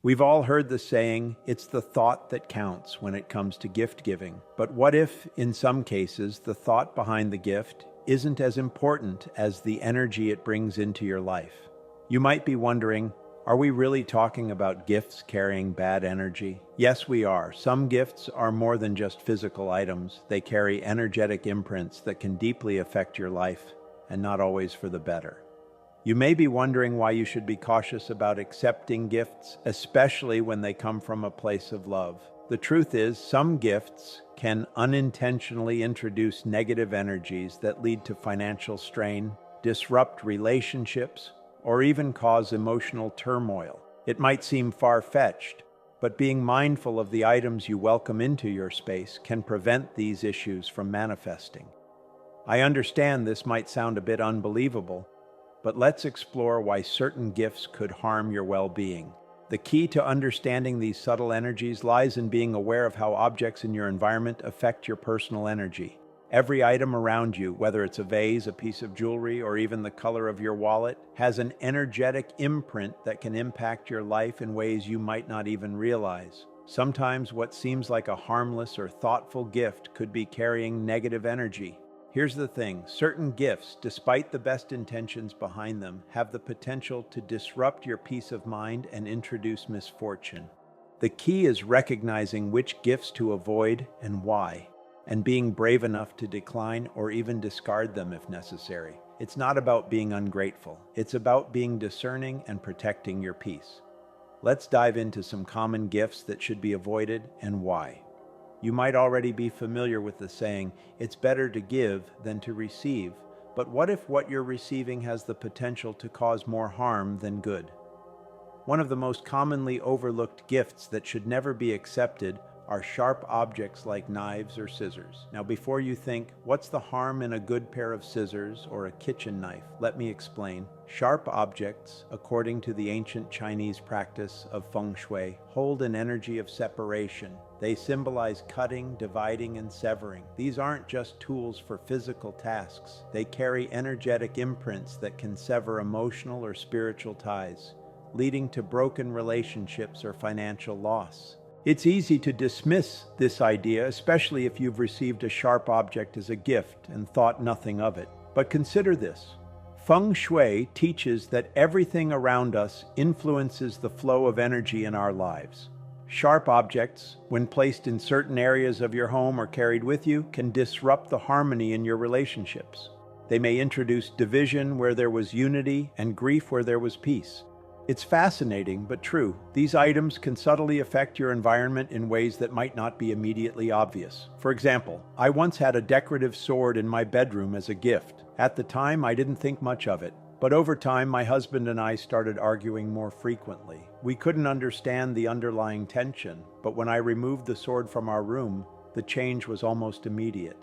We've all heard the saying, it's the thought that counts when it comes to gift giving. But what if, in some cases, the thought behind the gift isn't as important as the energy it brings into your life? You might be wondering, are we really talking about gifts carrying bad energy? Yes, we are. Some gifts are more than just physical items. They carry energetic imprints that can deeply affect your life, and not always for the better. You may be wondering why you should be cautious about accepting gifts, especially when they come from a place of love. The truth is, some gifts can unintentionally introduce negative energies that lead to financial strain, disrupt relationships, or even cause emotional turmoil. It might seem far-fetched, but being mindful of the items you welcome into your space can prevent these issues from manifesting. I understand this might sound a bit unbelievable, but let's explore why certain gifts could harm your well-being. The key to understanding these subtle energies lies in being aware of how objects in your environment affect your personal energy. Every item around you, whether it's a vase, a piece of jewelry, or even the color of your wallet, has an energetic imprint that can impact your life in ways you might not even realize. Sometimes what seems like a harmless or thoughtful gift could be carrying negative energy. Here's the thing, certain gifts, despite the best intentions behind them, have the potential to disrupt your peace of mind and introduce misfortune. The key is recognizing which gifts to avoid and why, and being brave enough to decline or even discard them if necessary. It's not about being ungrateful. It's about being discerning and protecting your peace. Let's dive into some common gifts that should be avoided and why. You might already be familiar with the saying, it's better to give than to receive, but what if what you're receiving has the potential to cause more harm than good? One of the most commonly overlooked gifts that should never be accepted are sharp objects like knives or scissors. Now, before you think, what's the harm in a good pair of scissors or a kitchen knife? Let me explain. Sharp objects, according to the ancient Chinese practice of feng shui, hold an energy of separation. They symbolize cutting, dividing, and severing. These aren't just tools for physical tasks. They carry energetic imprints that can sever emotional or spiritual ties, leading to broken relationships or financial loss. It's easy to dismiss this idea, especially if you've received a sharp object as a gift and thought nothing of it. But consider this. Feng Shui teaches that everything around us influences the flow of energy in our lives. Sharp objects, when placed in certain areas of your home or carried with you, can disrupt the harmony in your relationships. They may introduce division where there was unity and grief where there was peace. It's fascinating, but true. These items can subtly affect your environment in ways that might not be immediately obvious. For example, I once had a decorative sword in my bedroom as a gift. At the time, I didn't think much of it. But over time, my husband and I started arguing more frequently. We couldn't understand the underlying tension, but when I removed the sword from our room, the change was almost immediate.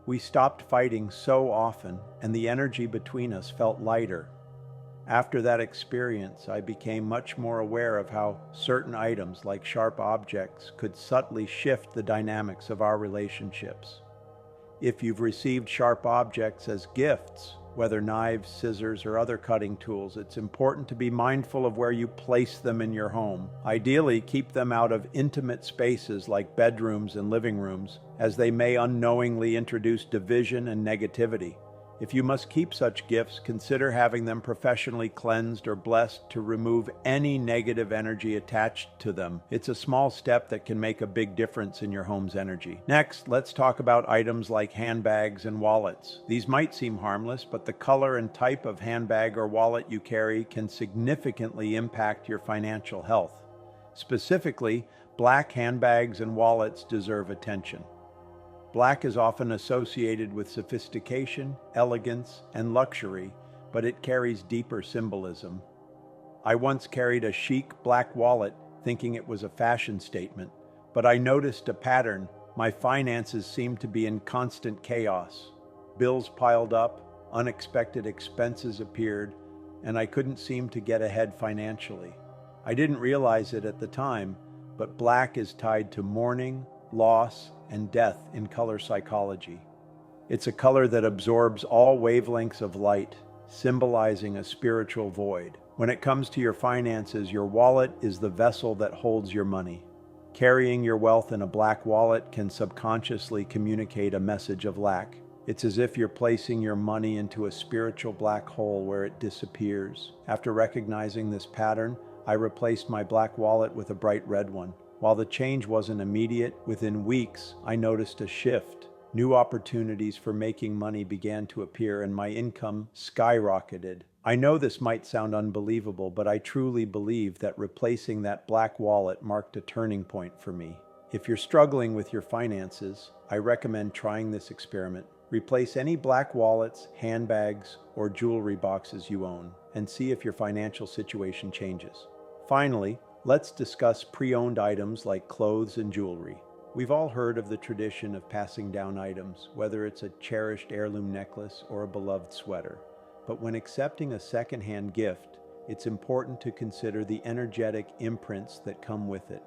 We stopped fighting so often, and the energy between us felt lighter. After that experience, I became much more aware of how certain items, like sharp objects, could subtly shift the dynamics of our relationships. If you've received sharp objects as gifts, whether knives, scissors, or other cutting tools, it's important to be mindful of where you place them in your home. Ideally, keep them out of intimate spaces like bedrooms and living rooms, as they may unknowingly introduce division and negativity. If you must keep such gifts, consider having them professionally cleansed or blessed to remove any negative energy attached to them. It's a small step that can make a big difference in your home's energy. Next, let's talk about items like handbags and wallets. These might seem harmless, but the color and type of handbag or wallet you carry can significantly impact your financial health. Specifically, black handbags and wallets deserve attention. Black is often associated with sophistication, elegance, and luxury, but it carries deeper symbolism. I once carried a chic black wallet thinking it was a fashion statement, but I noticed a pattern. My finances seemed to be in constant chaos. Bills piled up, unexpected expenses appeared, and I couldn't seem to get ahead financially. I didn't realize it at the time, but black is tied to mourning, loss, and death in color psychology. It's a color that absorbs all wavelengths of light, symbolizing a spiritual void. When it comes to your finances, your wallet is the vessel that holds your money. Carrying your wealth in a black wallet can subconsciously communicate a message of lack. It's as if you're placing your money into a spiritual black hole where it disappears. After recognizing this pattern, I replaced my black wallet with a bright red one. While the change wasn't immediate, within weeks, I noticed a shift. New opportunities for making money began to appear and my income skyrocketed. I know this might sound unbelievable, but I truly believe that replacing that black wallet marked a turning point for me. If you're struggling with your finances, I recommend trying this experiment. Replace any black wallets, handbags, or jewelry boxes you own, and see if your financial situation changes. Finally, let's discuss pre-owned items like clothes and jewelry. We've all heard of the tradition of passing down items, whether it's a cherished heirloom necklace or a beloved sweater. But when accepting a secondhand gift, it's important to consider the energetic imprints that come with it.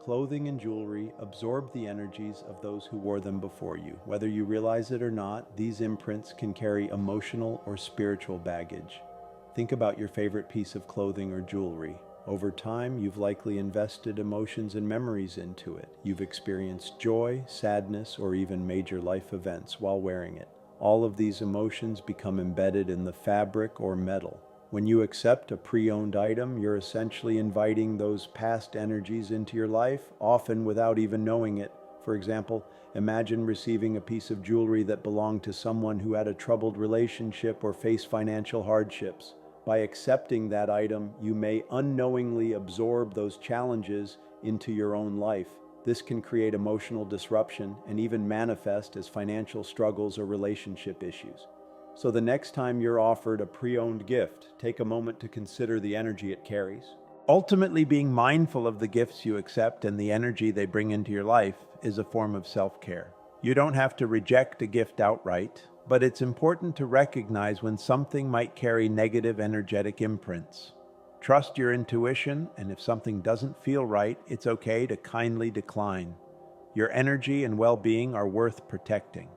Clothing and jewelry absorb the energies of those who wore them before you. Whether you realize it or not, these imprints can carry emotional or spiritual baggage. Think about your favorite piece of clothing or jewelry. Over time, you've likely invested emotions and memories into it. You've experienced joy, sadness, or even major life events while wearing it. All of these emotions become embedded in the fabric or metal. When you accept a pre-owned item, you're essentially inviting those past energies into your life, often without even knowing it. For example, imagine receiving a piece of jewelry that belonged to someone who had a troubled relationship or faced financial hardships. By accepting that item, you may unknowingly absorb those challenges into your own life. This can create emotional disruption and even manifest as financial struggles or relationship issues. So the next time you're offered a pre-owned gift, take a moment to consider the energy it carries. Ultimately, being mindful of the gifts you accept and the energy they bring into your life is a form of self-care. You don't have to reject a gift outright, but it's important to recognize when something might carry negative energetic imprints. Trust your intuition, and if something doesn't feel right, it's okay to kindly decline. Your energy and well-being are worth protecting.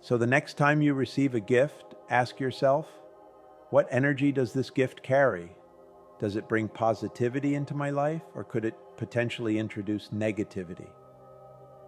So the next time you receive a gift, ask yourself, what energy does this gift carry? Does it bring positivity into my life, or could it potentially introduce negativity?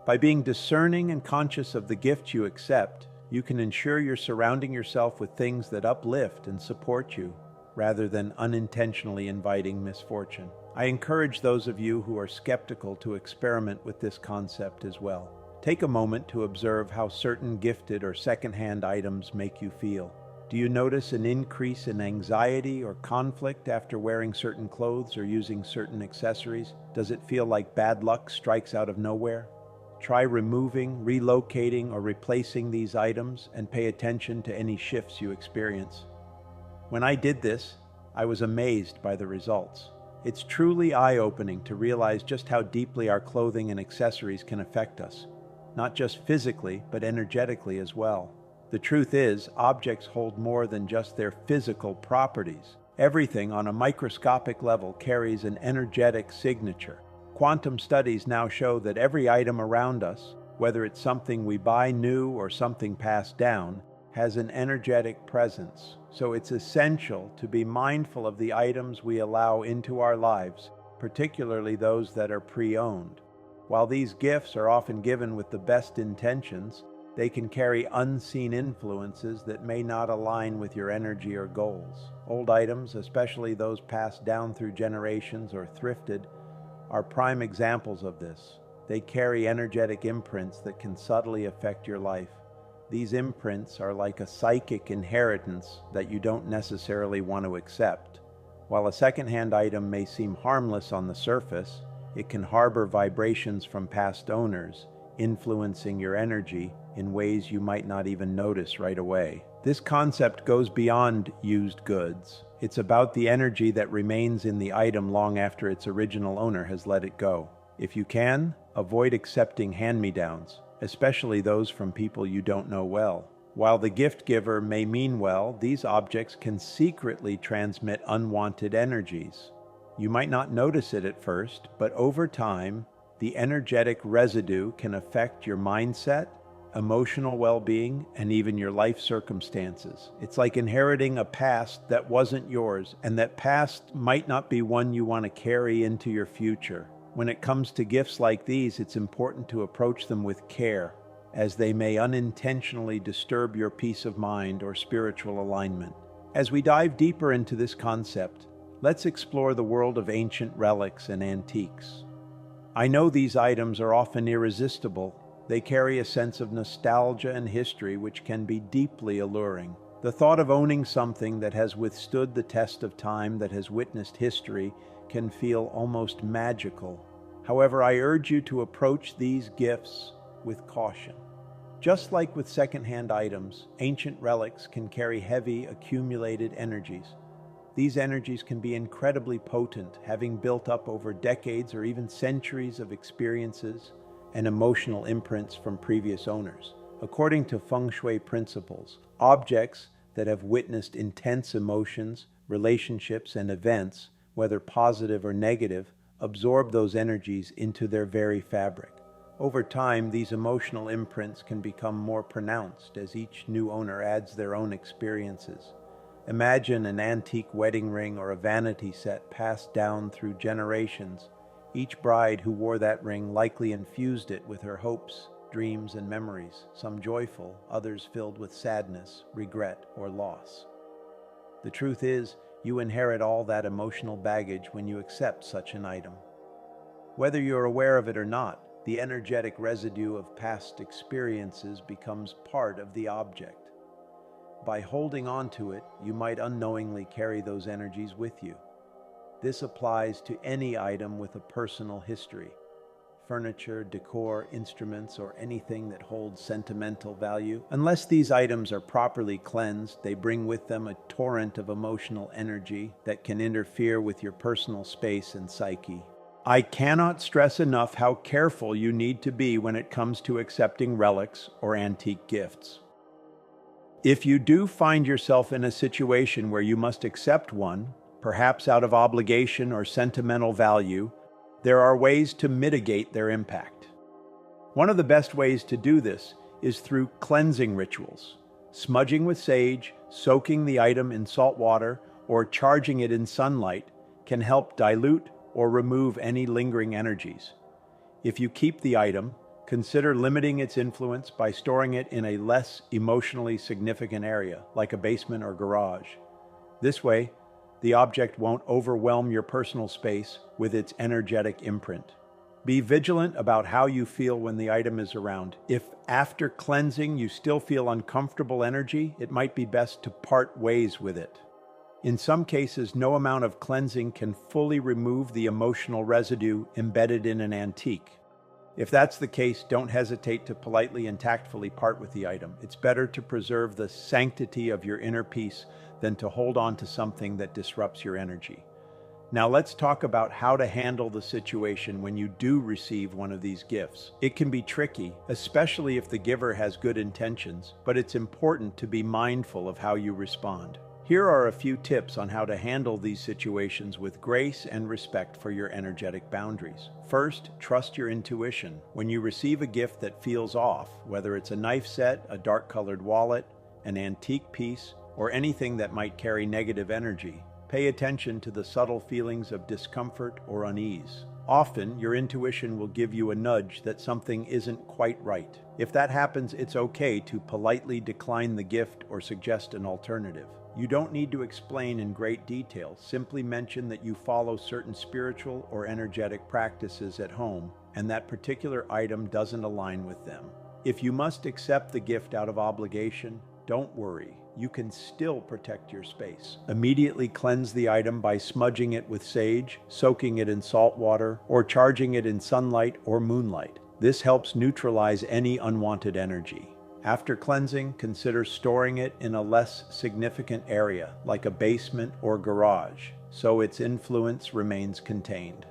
By being discerning and conscious of the gift you accept, you can ensure you're surrounding yourself with things that uplift and support you, rather than unintentionally inviting misfortune. I encourage those of you who are skeptical to experiment with this concept as well. Take a moment to observe how certain gifted or secondhand items make you feel. Do you notice an increase in anxiety or conflict after wearing certain clothes or using certain accessories? Does it feel like bad luck strikes out of nowhere? Try removing, relocating, or replacing these items and pay attention to any shifts you experience. When I did this, I was amazed by the results. It's truly eye-opening to realize just how deeply our clothing and accessories can affect us, not just physically, but energetically as well. The truth is, objects hold more than just their physical properties. Everything on a microscopic level carries an energetic signature. Quantum studies now show that every item around us, whether it's something we buy new or something passed down, has an energetic presence. So it's essential to be mindful of the items we allow into our lives, particularly those that are pre-owned. While these gifts are often given with the best intentions, they can carry unseen influences that may not align with your energy or goals. Old items, especially those passed down through generations or thrifted, are prime examples of this. They carry energetic imprints that can subtly affect your life. These imprints are like a psychic inheritance that you don't necessarily want to accept. While a secondhand item may seem harmless on the surface, it can harbor vibrations from past owners, influencing your energy in ways you might not even notice right away. This concept goes beyond used goods. It's about the energy that remains in the item long after its original owner has let it go. If you can, avoid accepting hand-me-downs, especially those from people you don't know well. While the gift giver may mean well, these objects can secretly transmit unwanted energies. You might not notice it at first, but over time, the energetic residue can affect your mindset, emotional well-being, and even your life circumstances. It's like inheriting a past that wasn't yours, and that past might not be one you want to carry into your future. When it comes to gifts like these, it's important to approach them with care, as they may unintentionally disturb your peace of mind or spiritual alignment. As we dive deeper into this concept, let's explore the world of ancient relics and antiques. I know these items are often irresistible. They carry a sense of nostalgia and history which can be deeply alluring. The thought of owning something that has withstood the test of time, that has witnessed history, can feel almost magical. However, I urge you to approach these gifts with caution. Just like with second-hand items, ancient relics can carry heavy, accumulated energies. These energies can be incredibly potent, having built up over decades or even centuries of experiences and emotional imprints from previous owners. According to feng shui principles, objects that have witnessed intense emotions, relationships, and events, whether positive or negative, absorb those energies into their very fabric. Over time, these emotional imprints can become more pronounced as each new owner adds their own experiences. Imagine an antique wedding ring or a vanity set passed down through generations. Each bride who wore that ring likely infused it with her hopes, dreams, and memories, some joyful, others filled with sadness, regret, or loss. The truth is, you inherit all that emotional baggage when you accept such an item. Whether you're aware of it or not, the energetic residue of past experiences becomes part of the object. By holding on to it, you might unknowingly carry those energies with you. This applies to any item with a personal history. Furniture, decor, instruments, or anything that holds sentimental value. Unless these items are properly cleansed, they bring with them a torrent of emotional energy that can interfere with your personal space and psyche. I cannot stress enough how careful you need to be when it comes to accepting relics or antique gifts. If you do find yourself in a situation where you must accept one, perhaps out of obligation or sentimental value, there are ways to mitigate their impact. One of the best ways to do this is through cleansing rituals. Smudging with sage, soaking the item in salt water, or charging it in sunlight can help dilute or remove any lingering energies. If you keep the item, consider limiting its influence by storing it in a less emotionally significant area, like a basement or garage. This way, the object won't overwhelm your personal space with its energetic imprint. Be vigilant about how you feel when the item is around. If after cleansing you still feel uncomfortable energy, it might be best to part ways with it. In some cases, no amount of cleansing can fully remove the emotional residue embedded in an antique. If that's the case, don't hesitate to politely and tactfully part with the item. It's better to preserve the sanctity of your inner peace than to hold on to something that disrupts your energy. Now let's talk about how to handle the situation when you do receive one of these gifts. It can be tricky, especially if the giver has good intentions, but it's important to be mindful of how you respond. Here are a few tips on how to handle these situations with grace and respect for your energetic boundaries. First, trust your intuition. When you receive a gift that feels off, whether it's a knife set, a dark-colored wallet, an antique piece, or anything that might carry negative energy, pay attention to the subtle feelings of discomfort or unease. Often, your intuition will give you a nudge that something isn't quite right. If that happens, it's okay to politely decline the gift or suggest an alternative. You don't need to explain in great detail. Simply mention that you follow certain spiritual or energetic practices at home, and that particular item doesn't align with them. If you must accept the gift out of obligation, don't worry. You can still protect your space. Immediately cleanse the item by smudging it with sage, soaking it in salt water, or charging it in sunlight or moonlight. This helps neutralize any unwanted energy. After cleansing, consider storing it in a less significant area, like a basement or garage, so its influence remains contained.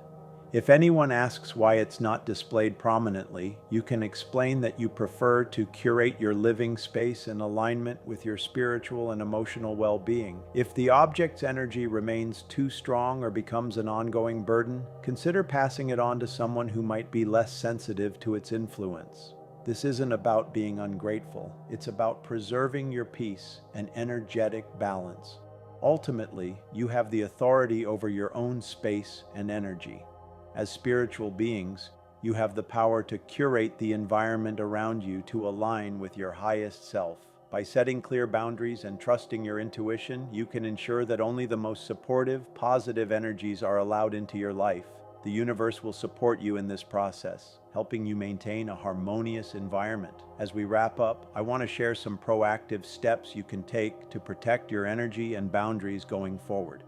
If anyone asks why it's not displayed prominently, you can explain that you prefer to curate your living space in alignment with your spiritual and emotional well-being. If the object's energy remains too strong or becomes an ongoing burden, consider passing it on to someone who might be less sensitive to its influence. This isn't about being ungrateful. It's about preserving your peace and energetic balance. Ultimately, you have the authority over your own space and energy. As spiritual beings, you have the power to curate the environment around you to align with your highest self. By setting clear boundaries and trusting your intuition, you can ensure that only the most supportive, positive energies are allowed into your life. The universe will support you in this process, helping you maintain a harmonious environment. As we wrap up, I want to share some proactive steps you can take to protect your energy and boundaries going forward.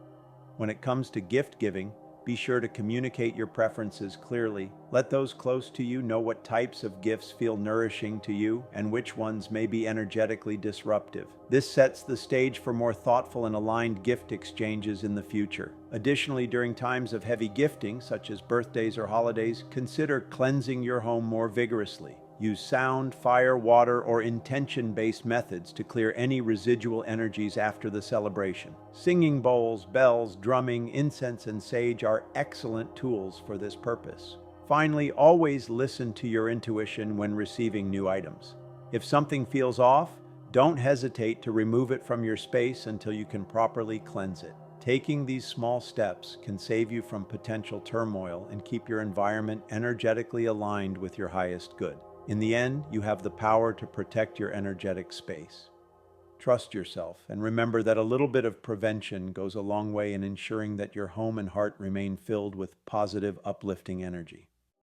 When it comes to gift giving, be sure to communicate your preferences clearly. Let those close to you know what types of gifts feel nourishing to you and which ones may be energetically disruptive. This sets the stage for more thoughtful and aligned gift exchanges in the future. Additionally, during times of heavy gifting, such as birthdays or holidays, consider cleansing your home more vigorously. Use sound, fire, water, or intention-based methods to clear any residual energies after the celebration. Singing bowls, bells, drumming, incense, and sage are excellent tools for this purpose. Finally, always listen to your intuition when receiving new items. If something feels off, don't hesitate to remove it from your space until you can properly cleanse it. Taking these small steps can save you from potential turmoil and keep your environment energetically aligned with your highest good. In the end, you have the power to protect your energetic space. Trust yourself and remember that a little bit of prevention goes a long way in ensuring that your home and heart remain filled with positive, uplifting energy.